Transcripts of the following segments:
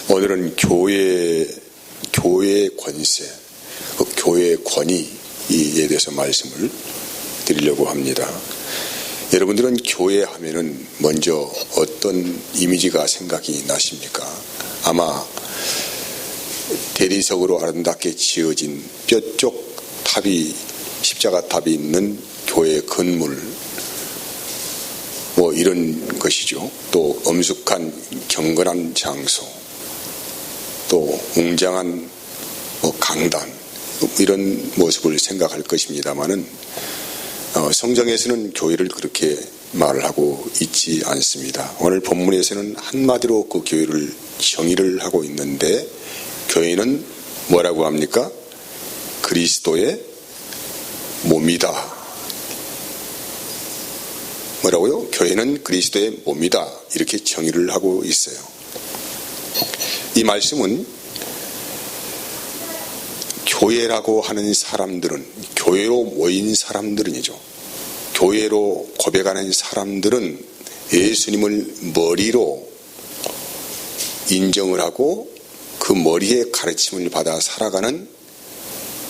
오늘은 교회의 권세, 교회의 권위에 대해서 말씀을 드리려고 합니다. 여러분들은 교회 하면은 먼저 어떤 이미지가 생각이 나십니까? 아마 대리석으로 아름답게 지어진 뼈쪽 탑이, 십자가 탑이 있는 교회 건물, 뭐 이런 것이죠. 또 엄숙한 경건한 장소, 또 웅장한 강단, 이런 모습을 생각할 것입니다마는 성경에서는 교회를 그렇게 말을 하고 있지 않습니다. 오늘 본문에서는 한마디로 그 교회를 정의를 하고 있는데, 교회는 뭐라고 합니까? 그리스도의 몸이다. 뭐라고요? 교회는 그리스도의 몸이다. 이렇게 정의를 하고 있어요. 이 말씀은 교회라고 하는 사람들은, 교회로 모인 사람들은이죠. 교회로 고백하는 사람들은 예수님을 머리로 인정을 하고 그 머리의 가르침을 받아 살아가는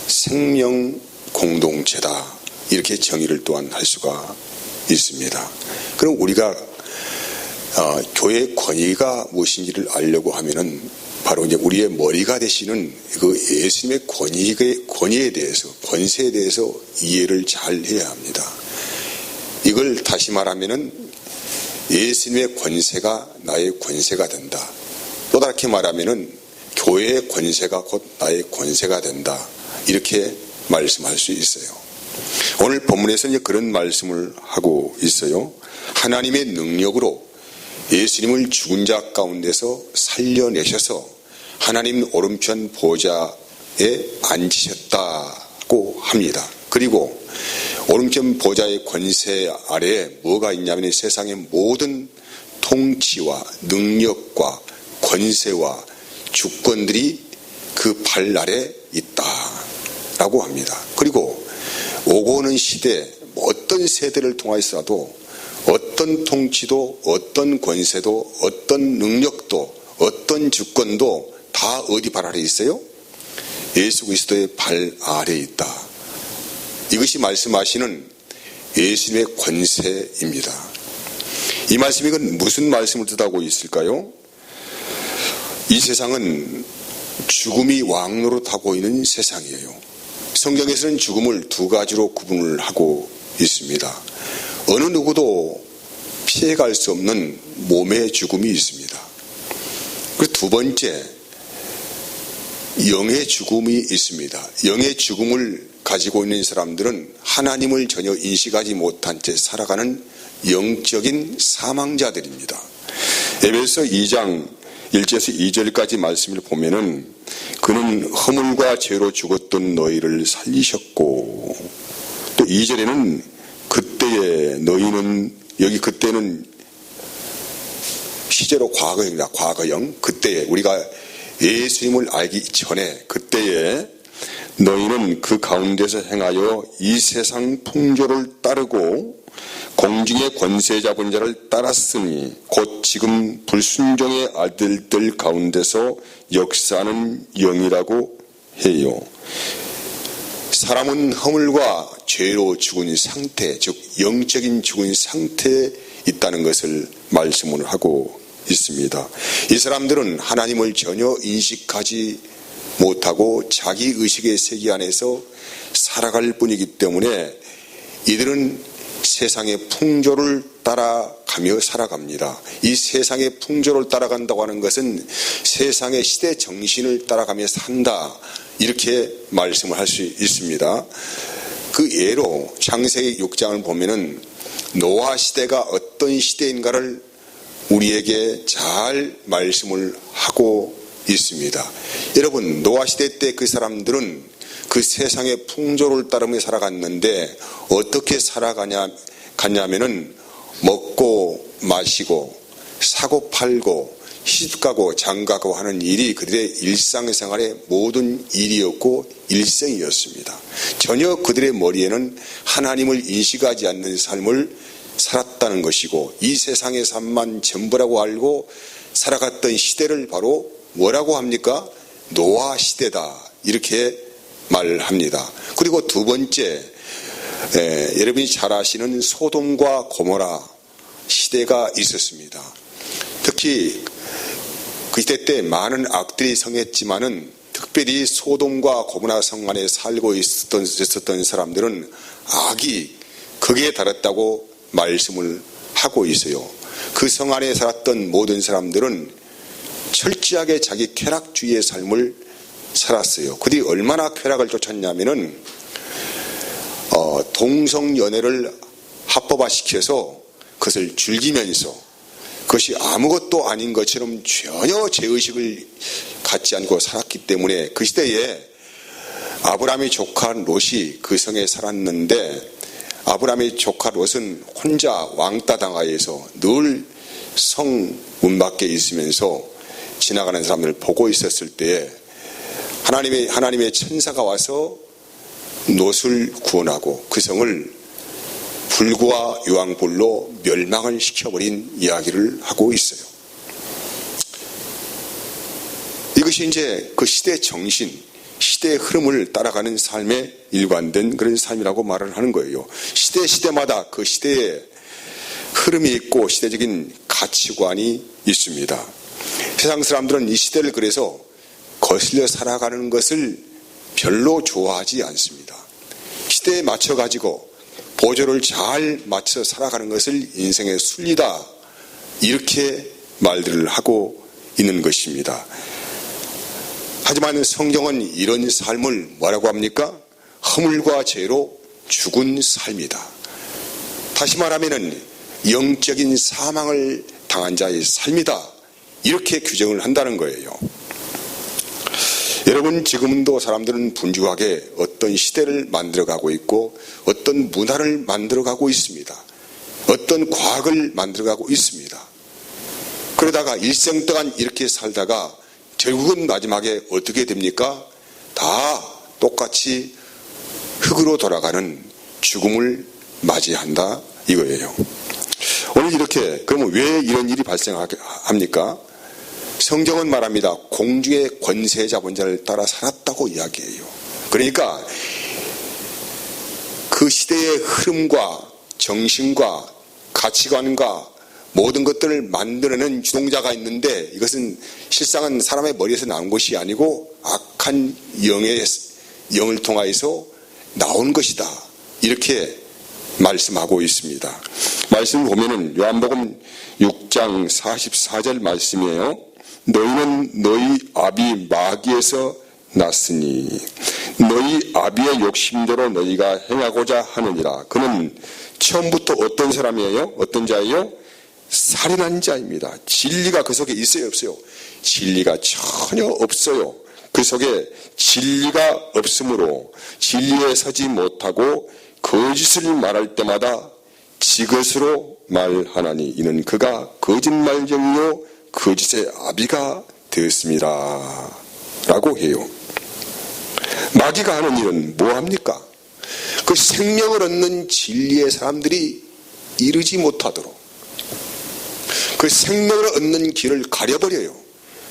생명 공동체다. 이렇게 정의를 또한 할 수가 있습니다. 그럼 우리가 교회의 권위가 무엇인지를 알려고 하면은 바로 이제 우리의 머리가 되시는 그 예수님의 권위에 대해서, 권세에 대해서 이해를 잘 해야 합니다. 이걸 다시 말하면은 예수님의 권세가 나의 권세가 된다. 또 다르게 말하면은 교회의 권세가 곧 나의 권세가 된다. 이렇게 말씀할 수 있어요. 오늘 본문에서 이제 그런 말씀을 하고 있어요. 하나님의 능력으로 예수님을 죽은 자 가운데서 살려내셔서 하나님 오른편 보좌에 앉으셨다고 합니다. 그리고 오른편 보좌의 권세 아래에 뭐가 있냐면 세상의 모든 통치와 능력과 권세와 주권들이 그 발 아래 있다라고 합니다. 그리고 오고 오는 시대, 어떤 세대를 통하여서라도 어떤 통치도, 어떤 권세도, 어떤 능력도, 어떤 주권도 다 어디 발 아래 있어요? 예수 그리스도의 발 아래에 있다. 이것이 말씀하시는 예수님의 권세입니다. 이 말씀이 무슨 말씀을 뜻하고 있을까요? 이 세상은 죽음이 왕노릇하고 있는 세상이에요. 성경에서는 죽음을 두 가지로 구분을 하고 있습니다. 어느 누구도 피해갈 수 없는 몸의 죽음이 있습니다. 그리고 두 번째, 영의 죽음이 있습니다. 영의 죽음을 가지고 있는 사람들은 하나님을 전혀 인식하지 못한 채 살아가는 영적인 사망자들입니다. 에베소 2장 1절에서 2절까지 말씀을 보면은 그는 허물과 죄로 죽었던 너희를 살리셨고, 또 2절에는 그때에 너희는, 여기 그때는 시제로 과거형이다. 과거형. 그때에 우리가 예수님을 알기 전에, 그때에 너희는 그 가운데서 행하여 이 세상 풍조를 따르고 공중의 권세 잡은 자를 따랐으니 곧 지금 불순종의 아들들 가운데서 역사하는 영이라고 해요. 사람은 허물과 죄로 죽은 상태, 즉 영적인 죽은 상태에 있다는 것을 말씀을 하고 있습니다. 이 사람들은 하나님을 전혀 인식하지 못하고 자기 의식의 세계 안에서 살아갈 뿐이기 때문에 이들은 세상의 풍조를 따라가며 살아갑니다. 이 세상의 풍조를 따라간다고 하는 것은 세상의 시대 정신을 따라가며 산다, 이렇게 말씀을 할 수 있습니다. 그 예로 창세기 6장을 보면은 노아 시대가 어떤 시대인가를 우리에게 잘 말씀을 하고 있습니다. 여러분, 노아 시대 때 그 사람들은 그 세상의 풍조를 따르며 살아갔는데 어떻게 살아갔냐면은 먹고 마시고 사고 팔고 시집가고 장가고 하는 일이 그들의 일상생활의 모든 일이었고 일생이었습니다. 전혀 그들의 머리에는 하나님을 인식하지 않는 삶을 살았다는 것이고, 이 세상의 삶만 전부라고 알고 살아갔던 시대를 바로 뭐라고 합니까? 노아 시대다, 이렇게 말을 합니다. 그리고 두 번째, 여러분이 잘 아시는 소돔과 고모라 시대가 있었습니다. 특히 그 시대 때 많은 악들이 성했지만은 특별히 소돔과 고모라 성 안에 살고 있었던 사람들은 악이 극에 달했다고 말씀을 하고 있어요. 그 성 안에 살았던 모든 사람들은 철저하게 자기 쾌락주의의 삶을 살았어요. 그들이 얼마나 쾌락을 쫓았냐면은 동성연애를 합법화시켜서 그것을 즐기면서 그것이 아무것도 아닌 것처럼 전혀 죄의식을 갖지 않고 살았기 때문에 그 시대에 아브라함의 조카 롯이 그 성에 살았는데, 아브라함의 조카 롯은 혼자 왕따 당하여서 늘 성 문 밖에 있으면서 지나가는 사람들을 보고 있었을 때에 하나님의 천사가 와서 롯을 구원하고 그 성을 불과 유황불로 멸망을 시켜버린 이야기를 하고 있어요. 이것이 이제 그 시대의 정신, 시대의 흐름을 따라가는 삶에 일관된 그런 삶이라고 말을 하는 거예요. 시대마다 그 시대의 흐름이 있고 시대적인 가치관이 있습니다. 세상 사람들은 이 시대를 그래서 거슬려 살아가는 것을 별로 좋아하지 않습니다. 시대에 맞춰가지고 보조를 잘 맞춰 살아가는 것을 인생의 순리다, 이렇게 말들을 하고 있는 것입니다. 하지만 성경은 이런 삶을 뭐라고 합니까? 허물과 죄로 죽은 삶이다. 다시 말하면 영적인 사망을 당한 자의 삶이다, 이렇게 규정을 한다는 거예요. 여러분, 지금도 사람들은 분주하게 어떤 시대를 만들어가고 있고 어떤 문화를 만들어가고 있습니다. 어떤 과학을 만들어가고 있습니다. 그러다가 일생 동안 이렇게 살다가 결국은 마지막에 어떻게 됩니까? 다 똑같이 흙으로 돌아가는 죽음을 맞이한다, 이거예요. 오늘 이렇게, 그러면 왜 이런 일이 발생합니까? 성경은 말합니다. 공중의 권세 잡은 자를 따라 살았다고 이야기해요. 그러니까 그 시대의 흐름과 정신과 가치관과 모든 것들을 만들어내는 주동자가 있는데, 이것은 실상은 사람의 머리에서 나온 것이 아니고 악한 영을 통하여서 나온 것이다, 이렇게 말씀하고 있습니다. 말씀을 보면은 요한복음 6장 44절 말씀이에요. 너희는 너희 아비 마귀에서 났으니 너희 아비의 욕심대로 너희가 행하고자 하느니라. 그는 처음부터 어떤 사람이에요? 어떤 자예요? 살인한 자입니다. 진리가 그 속에 있어요, 없어요? 진리가 전혀 없어요. 그 속에 진리가 없으므로 진리에 서지 못하고 거짓을 말할 때마다 지것으로 말하나니 이는 그가 거짓말쟁이요 거짓의 아비가 되었습니다, 라고 해요. 마귀가 하는 일은 뭐합니까? 그 생명을 얻는 진리의 사람들이 이르지 못하도록 그 생명을 얻는 길을 가려버려요.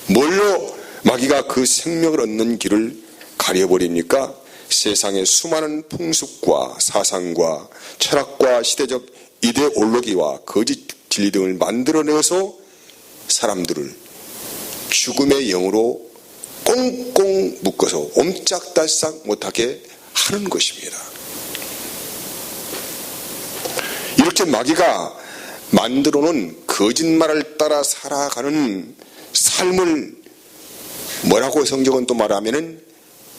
뭘로 마귀가 그 생명을 얻는 길을 가려버립니까? 세상의 수많은 풍습과 사상과 철학과 시대적 이데올로기와 거짓 진리 등을 만들어내서 사람들을 죽음의 영으로 꽁꽁 묶어서 옴짝달싹 못하게 하는 것입니다. 이렇게 마귀가 만들어놓은 거짓말을 따라 살아가는 삶을 뭐라고 성경은 또 말하면은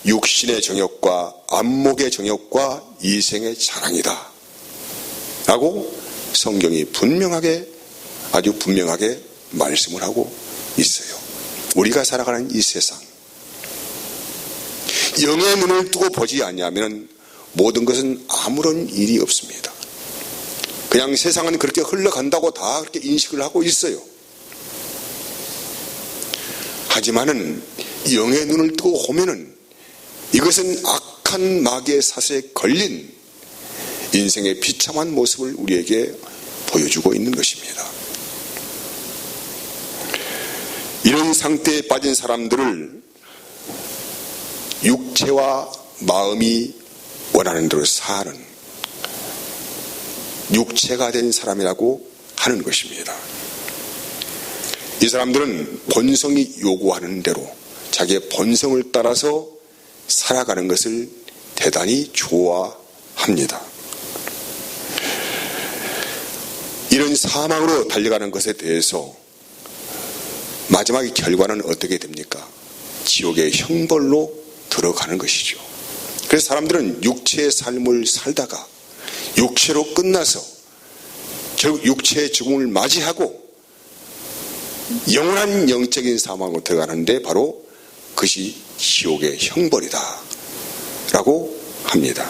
육신의 정욕과 안목의 정욕과 이생의 자랑이다, 라고 성경이 아주 분명하게 말씀을 하고 있어요. 우리가 살아가는 이 세상, 영의 눈을 뜨고 보지 않냐면 모든 것은 아무런 일이 없습니다. 그냥 세상은 그렇게 흘러간다고 다 그렇게 인식을 하고 있어요. 하지만은 영의 눈을 뜨고 보면은 이것은 악한 마귀의 사슬에 걸린 인생의 비참한 모습을 우리에게 보여주고 있는 것입니다. 이런 상태에 빠진 사람들을 육체와 마음이 원하는 대로 사는 육체가 된 사람이라고 하는 것입니다. 이 사람들은 본성이 요구하는 대로 자기의 본성을 따라서 살아가는 것을 대단히 좋아합니다. 이런 사망으로 달려가는 것에 대해서 마지막의 결과는 어떻게 됩니까? 지옥의 형벌로 들어가는 것이죠. 그래서 사람들은 육체의 삶을 살다가 육체로 끝나서 결국 육체의 죽음을 맞이하고 영원한 영적인 사망으로 들어가는데 바로 그것이 지옥의 형벌이다 라고 합니다.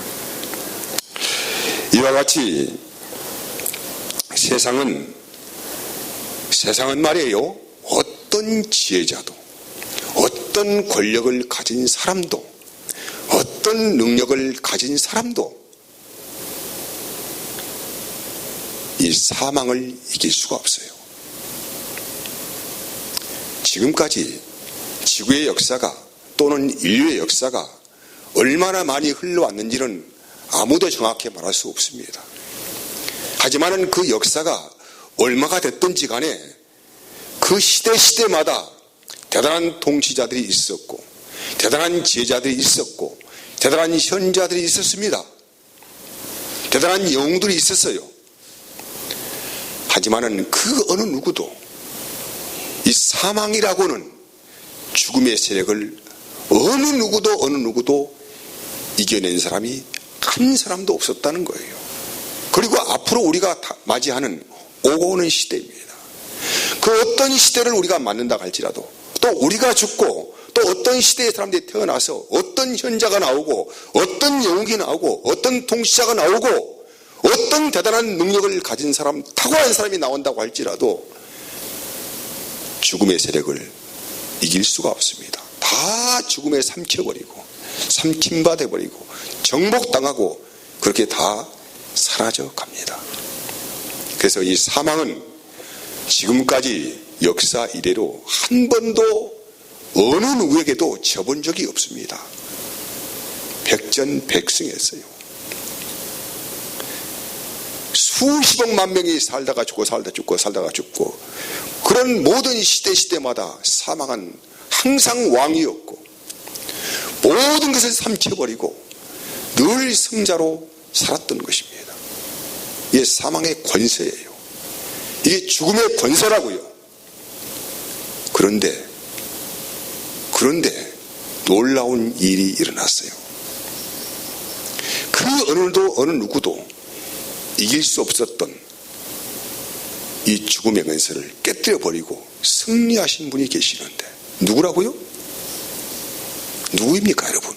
이와 같이 세상은 말이에요, 어떤 지혜자도 어떤 권력을 가진 사람도 어떤 능력을 가진 사람도 이 사망을 이길 수가 없어요. 지금까지 지구의 역사가 또는 인류의 역사가 얼마나 많이 흘러왔는지는 아무도 정확히 말할 수 없습니다. 하지만 그 역사가 얼마가 됐든지 간에 그 시대마다 대단한 통치자들이 있었고 대단한 지혜자들이 있었고 대단한 현자들이 있었습니다. 대단한 영웅들이 있었어요. 하지만 그 어느 누구도 이 사망이라고는 죽음의 세력을 어느 누구도 이겨낸 사람이 한 사람도 없었다는 거예요. 그리고 앞으로 우리가 맞이하는 오고 오는 시대입니다. 그 어떤 시대를 우리가 맞는다 할지라도 또 우리가 죽고 또 어떤 시대의 사람들이 태어나서 어떤 현자가 나오고 어떤 영웅이 나오고 어떤 통치자가 나오고 어떤 대단한 능력을 가진 사람, 탁월한 사람이 나온다고 할지라도 죽음의 세력을 이길 수가 없습니다. 다 죽음에 삼킴받아버리고 정복당하고 그렇게 다 사라져 갑니다. 그래서 이 사망은 지금까지 역사 이래로 한 번도 어느 누구에게도 져본 적이 없습니다. 백전백승했어요. 수십억만 명이 살다가 죽고 그런 모든 시대마다 사망은 항상 왕이었고 모든 것을 삼켜버리고 늘 승자로 살았던 것입니다. 이게 사망의 권세예요. 이게 죽음의 권세라고요. 그런데 놀라운 일이 일어났어요. 그 어느 누구도 이길 수 없었던 이 죽음의 권세를 깨뜨려버리고 승리하신 분이 계시는데 누구라고요? 누구입니까 여러분?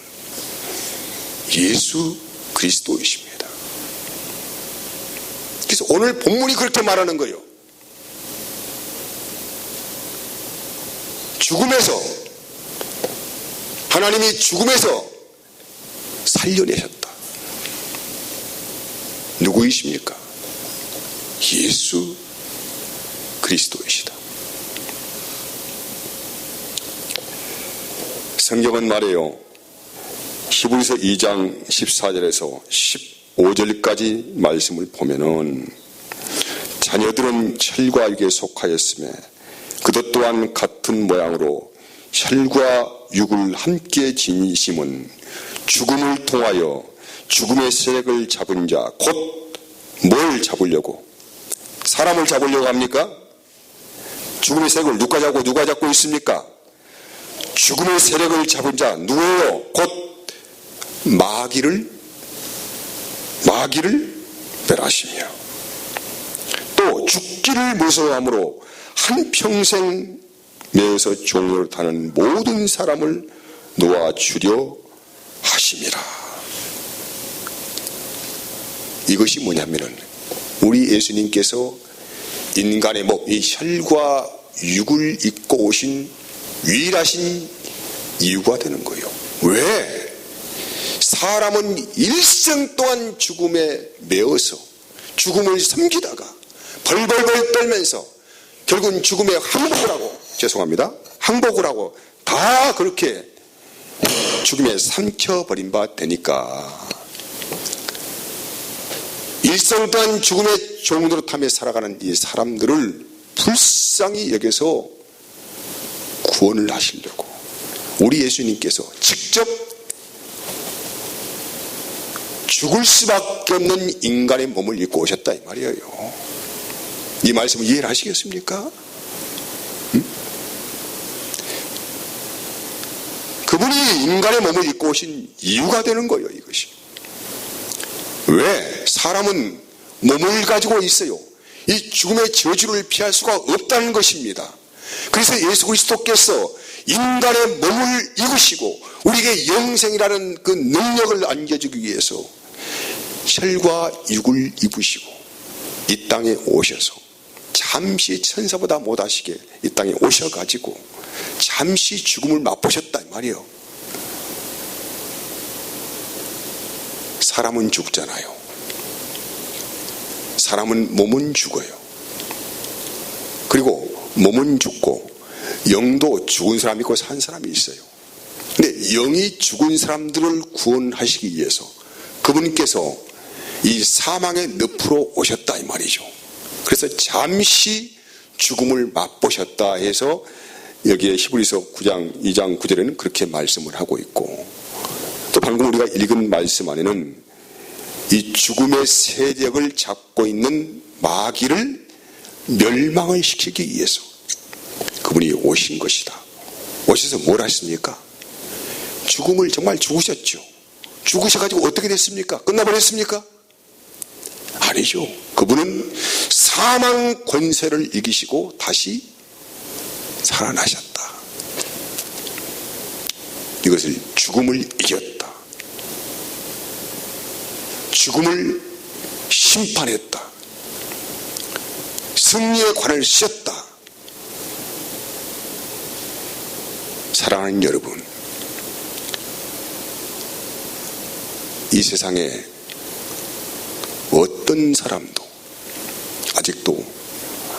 예수 그리스도이십니다. 그래서 오늘 본문이 그렇게 말하는 거예요. 하나님이 죽음에서 살려내셨다. 누구이십니까? 예수 그리스도이시다. 성경은 말해요. 히브리서 2장 14절에서 15절까지 말씀을 보면은 자녀들은 혈과 육에 속하였으며 그것 또한 같은 모양으로 혈과 육을 함께 지니심은 죽음을 통하여 죽음의 세력을 잡은 자, 곧 뭘 잡으려고? 사람을 잡으려고 합니까? 죽음의 세력을 누가 잡고 있습니까? 죽음의 세력을 잡은 자 누구예요? 곧 마귀를 멸하시며 또 죽기를 무서워함으로 한평생 매어서 종로를 타는 모든 사람을 놓아주려 하심이라. 이것이 뭐냐면은 우리 예수님께서 인간의 몸, 이 혈과 육을 입고 오신 유일하신 이유가 되는 거예요. 왜? 사람은 일생 동안 죽음에 매어서 죽음을 섬기다가 벌벌벌 떨면서 결국은 죽음에 항복을 하고, 죄송합니다. 항복을 하고 다 그렇게 죽음에 삼켜버린 바 되니까 일생 동안 죽음의 종으로 타며 살아가는 이 사람들을 불쌍히 여겨서 구원을 하시려고 우리 예수님께서 직접 죽을 수밖에 없는 인간의 몸을 입고 오셨다 이 말이에요. 이 말씀을 이해를 하시겠습니까? 그분이 인간의 몸을 입고 오신 이유가 되는 거예요. 이것이 왜? 사람은 몸을 가지고 있어요. 이 죽음의 저주를 피할 수가 없다는 것입니다. 그래서 예수 그리스도께서 인간의 몸을 입으시고 우리에게 영생이라는 그 능력을 안겨주기 위해서 혈과 육을 입으시고 이 땅에 오셔서 잠시 천사보다 못하시게 이 땅에 오셔가지고 잠시 죽음을 맛보셨다 이 말이에요. 사람은 죽잖아요. 사람은 몸은 죽어요. 그리고 몸은 죽고 영도 죽은 사람이 있고 산 사람이 있어요. 근데 영이 죽은 사람들을 구원하시기 위해서 그분께서 이 사망의 늪으로 오셨다 이 말이죠. 그래서 잠시 죽음을 맛보셨다 해서 여기에 히브리서 9장 2장 9절에는 그렇게 말씀을 하고 있고, 또 방금 우리가 읽은 말씀 안에는 이 죽음의 세력을 잡고 있는 마귀를 멸망을 시키기 위해서 그분이 오신 것이다. 오셔서 뭘 하십니까? 죽음을 정말 죽으셨죠. 죽으셔가지고 어떻게 됐습니까? 끝나버렸습니까? 아니죠. 그분은 사망 권세를 이기시고 다시 살아나셨다. 이것을 죽음을 이겼다. 죽음을 심판했다. 승리의 관을 씌었다. 사랑하는 여러분, 이 세상에 어떤 사람도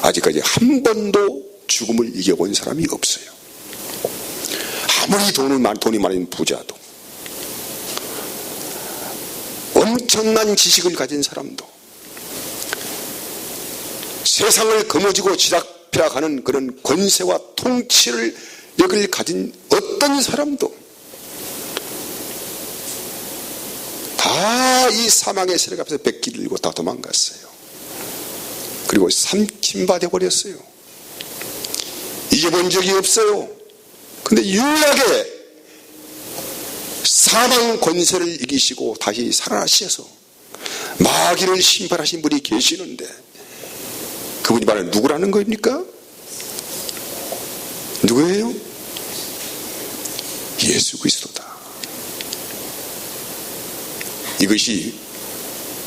아직까지 한 번도 죽음을 이겨본 사람이 없어요. 아무리 돈이 많은 부자도, 엄청난 지식을 가진 사람도, 세상을 거머쥐고 쥐락펴락하는 그런 권세와 통치력을 가진 어떤 사람도 다 이 사망의 세력 앞에서 백기를 들고 다 도망갔어요. 그리고 삼킴받아 버렸어요. 이겨본 적이 없어요. 근데 유일하게 사망 권세를 이기시고 다시 살아나셔서 마귀를 심판하신 분이 계시는데 그분이 바로 누구라는 겁니까? 누구예요? 예수 그리스도다. 이것이,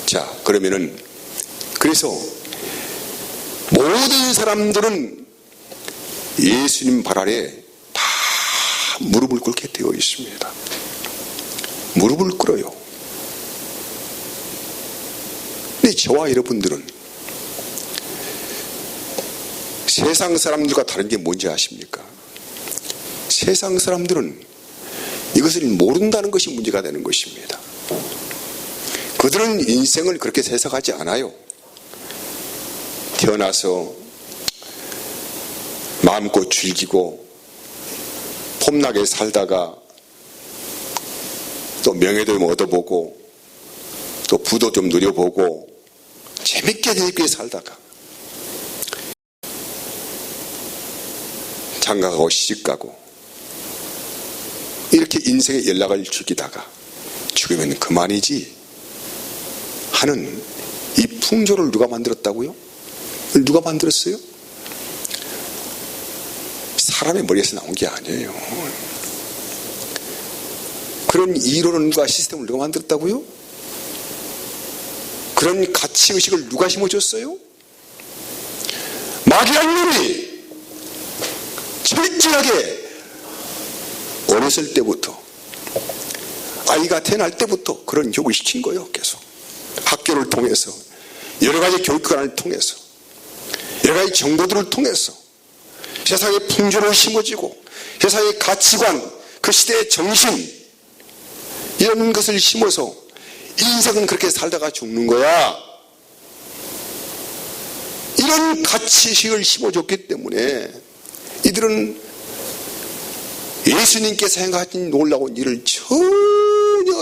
자, 그러면은, 그래서 모든 사람들은 예수님 발 아래 다 무릎을 꿇게 되어 있습니다. 무릎을 꿇어요. 근데 저와 여러분들은 세상 사람들과 다른 게 뭔지 아십니까? 세상 사람들은 이것을 모른다는 것이 문제가 되는 것입니다. 그들은 인생을 그렇게 해석하지 않아요. 태어나서 마음껏 즐기고 폼나게 살다가 또 명예도 좀 얻어보고 또 부도 좀 누려보고 재밌게 살다가 장가가고 시집가고 이렇게 인생의 연락을 죽이다가 죽으면 그만이지 하는 이 풍조를 누가 만들었다고요? 누가 만들었어요? 사람의 머리에서 나온 게 아니에요. 그런 이론과 시스템을 누가 만들었다고요? 그런 가치의식을 누가 심어줬어요? 마귀란 놈이 철저하게 어렸을 때부터, 아이가 태어날 때부터 그런 교육을 시킨 거예요. 계속 학교를 통해서, 여러 가지 교육관을 통해서, 여러 가지 정보들을 통해서 세상에 풍조를 심어지고 세상의 가치관, 그 시대의 정신, 이런 것을 심어서 인생은 그렇게 살다가 죽는 거야. 이런 가치식을 심어줬기 때문에 이들은 예수님께서 행하신 놀라운 일을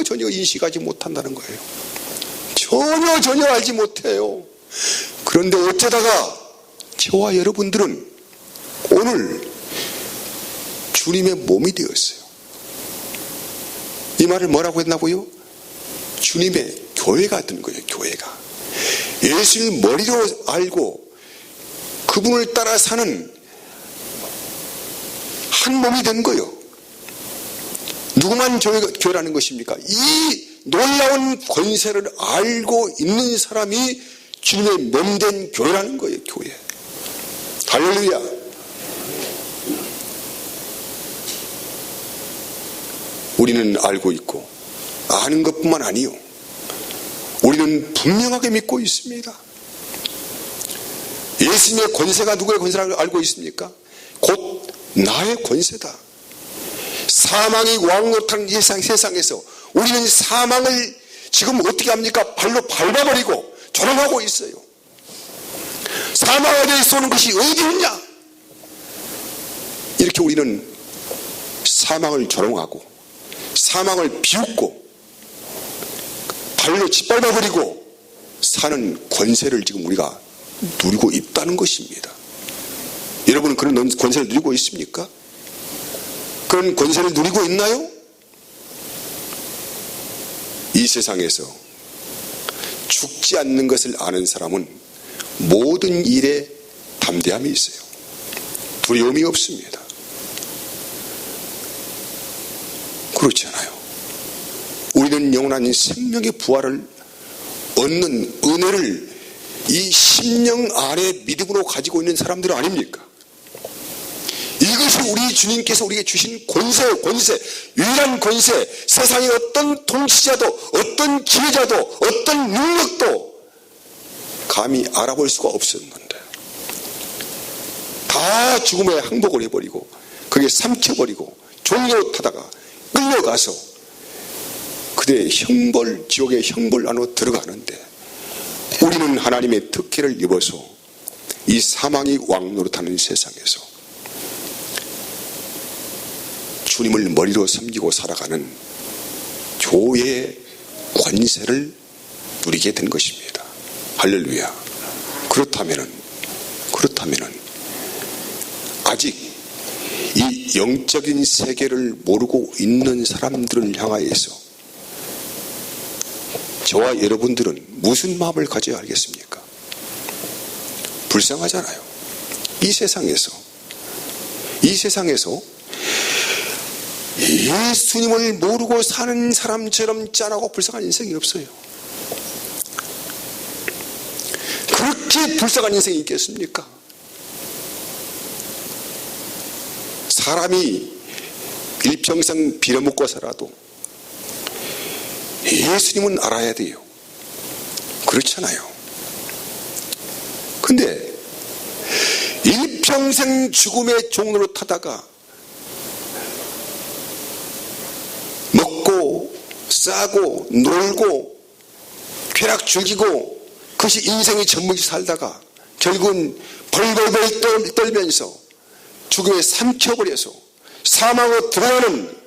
전혀 인식하지 못한다는 거예요. 전혀 알지 못해요. 그런데 어쩌다가 저와 여러분들은 오늘 주님의 몸이 되었어요. 이 말을 뭐라고 했나고요? 주님의 교회가 된 거예요. 교회가. 예수를 머리로 알고 그분을 따라 사는 한 몸이 된 거예요. 누구만 교회라는 것입니까? 이 놀라운 권세를 알고 있는 사람이 주님의 몸된 교회라는 거예요. 교회. 할렐루야. 우리는 알고 있고 아는 것뿐만 아니요, 우리는 분명하게 믿고 있습니다. 예수님의 권세가 누구의 권세라고 알고 있습니까? 곧 나의 권세다. 사망이 왕노릇하는 이 세상에서 우리는 사망을 지금 어떻게 합니까? 발로 밟아버리고 조롱하고 있어요. 사망에 대해서 오는 것이 어디 있냐? 이렇게 우리는 사망을 조롱하고 사망을 비웃고 발로 짓밟아버리고 사는 권세를 지금 우리가 누리고 있다는 것입니다. 여러분은 그런 권세를 누리고 있습니까? 그런 권세를 누리고 있나요? 이 세상에서 죽지 않는 것을 아는 사람은 모든 일에 담대함이 있어요. 두려움이 없습니다. 그렇지 않아요. 우리는 영원한 생명의 부활을 얻는 은혜를 이 심령 안에 믿음으로 가지고 있는 사람들 아닙니까? 이것이 우리 주님께서 우리에게 주신 권세, 유일한 권세. 세상의 어떤 통치자도, 어떤 지혜자도, 어떤 능력도 감히 알아볼 수가 없었는데 다 죽음에 항복을 해버리고 그게 삼켜버리고 종로 타다가 끌려가서 그들의 형벌, 지옥의 형벌 안으로 들어가는데 우리는 하나님의 특혜를 입어서 이 사망이 왕노릇하는 세상에서 주님을 머리로 섬기고 살아가는 교회의 권세를 누리게 된 것입니다. 할렐루야. 그렇다면은 아직 이 영적인 세계를 모르고 있는 사람들을 향하여서 저와 여러분들은 무슨 마음을 가져야 알겠습니까? 불쌍하잖아요. 이 세상에서 예수님을 모르고 사는 사람처럼 짠하고 불쌍한 인생이 없어요. 그렇게 불쌍한 인생이 있겠습니까? 사람이 일평생 빌어먹고 살아도 예수님은 알아야 돼요. 그렇잖아요. 근데 일평생 죽음의 종로로 타다가 먹고 싸고 놀고 쾌락 즐기고 그것이 인생의 전부지 살다가 결국은 벌벌벌 떨면서 죽음에 삼켜버려서 사망으로 들어가는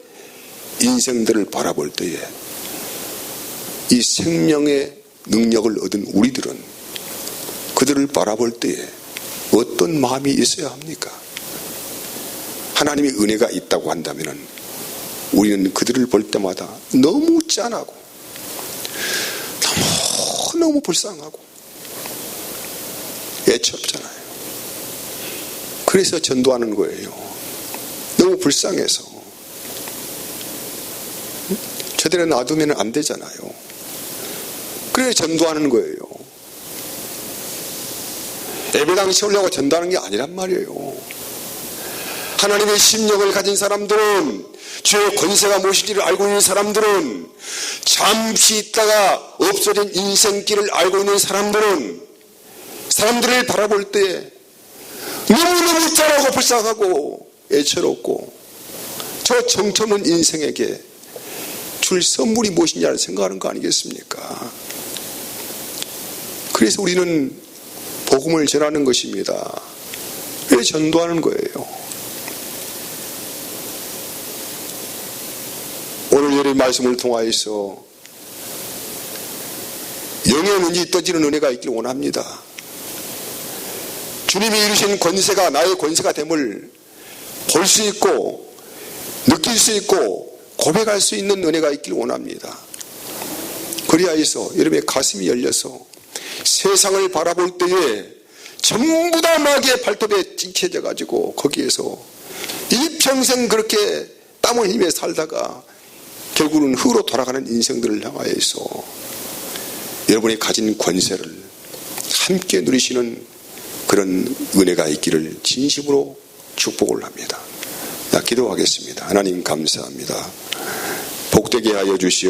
인생들을 바라볼 때에 이 생명의 능력을 얻은 우리들은 그들을 바라볼 때에 어떤 마음이 있어야 합니까? 하나님의 은혜가 있다고 한다면 우리는 그들을 볼 때마다 너무 짠하고 너무 불쌍하고 애처롭잖아요. 그래서 전도하는 거예요. 너무 불쌍해서. 저들에 놔두면 안 되잖아요. 그래서 전도하는 거예요. 예배당 세우려고 전도하는 게 아니란 말이에요. 하나님의 심령을 가진 사람들은, 주의 권세가 무엇인지를 알고 있는 사람들은, 잠시 있다가 없어진 인생길을 알고 있는 사람들은 사람들을 바라볼 때 너무너무 짠하고 불쌍하고 애처롭고 저 정처없는 인생에게 줄 선물이 무엇이냐를 생각하는 거 아니겠습니까? 그래서 우리는 복음을 전하는 것입니다. 왜 전도하는 거예요? 오늘 여러분 말씀을 통하여서 영의 눈이 떠지는 은혜가 있길 원합니다. 주님이 이루신 권세가 나의 권세가 됨을 볼 수 있고 느낄 수 있고 고백할 수 있는 은혜가 있길 원합니다. 그리하여서 여러분의 가슴이 열려서 세상을 바라볼 때에 전부 다 마귀의 발톱에 찍혀져 가지고 거기에서 일평생 그렇게 땀을 흘리며 살다가 결국은 흙으로 돌아가는 인생들을 향하여서 여러분이 가진 권세를 함께 누리시는 그런 은혜가 있기를 진심으로 축복을 합니다. 기도하겠습니다. 하나님 감사합니다. 복되게 하여 주시옵소서.